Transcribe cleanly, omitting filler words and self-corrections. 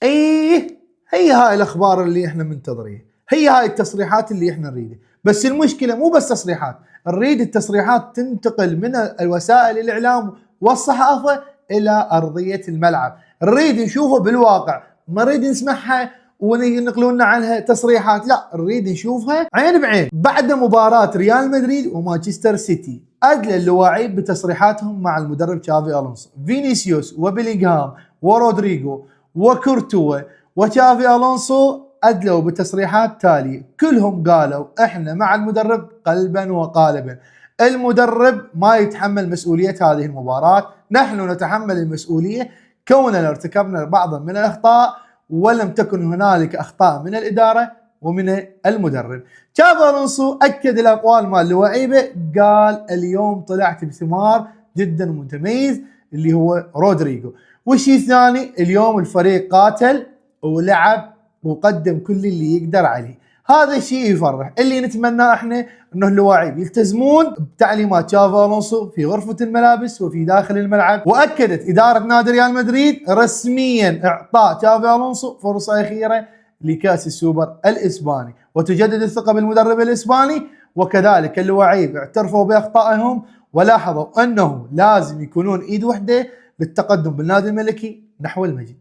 ايه، هي هاي الاخبار اللي احنا منتظريها، هي هاي التصريحات اللي احنا نريدها. بس المشكله مو بس تصريحات، نريد التصريحات تنتقل من الوسائل الاعلام والصحافه الى ارضيه الملعب، نريد نشوفه بالواقع، ما نريد نسمعها ونقلوا عنها تصريحات، لا نريد نشوفها عين بعين. بعد مباراه ريال مدريد ومانشستر سيتي ادلى اللواعيب بتصريحاتهم مع المدرب تشافي الونسو، فينيسيوس وبيلينغهام ورودريغو وكورتوا وتشافي الونسو ادلوا بتصريحات تالية، كلهم قالوا احنا مع المدرب قلبا وقالبا، المدرب ما يتحمل مسؤولية هذه المباراة، نحن نتحمل المسؤولية كوننا ارتكبنا بعضا من الاخطاء ولم تكن هنالك اخطاء من الادارة ومن المدرب. تشافي الونسو اكد الاقوال مال اللواعيبه، قال اليوم طلعت بثمار جدا متميز اللي هو رودريغو، والشيء الثاني اليوم الفريق قاتل ولعب وقدم كل اللي يقدر عليه، هذا الشيء يفرح. اللي نتمناه احنا انه اللاعبين يلتزمون بتعليمات تشافي الونسو في غرفة الملابس وفي داخل الملعب. واكدت ادارة نادي ريال مدريد رسميا اعطاء تشافي الونسو فرصة اخيرة لكأس السوبر الاسباني، وتجدد الثقة بالمدرب الاسباني، وكذلك اللاعبين اعترفوا باخطائهم ولاحظوا انه لازم يكونون ايد وحدة للتقدم بالنادي الملكي نحو المجد.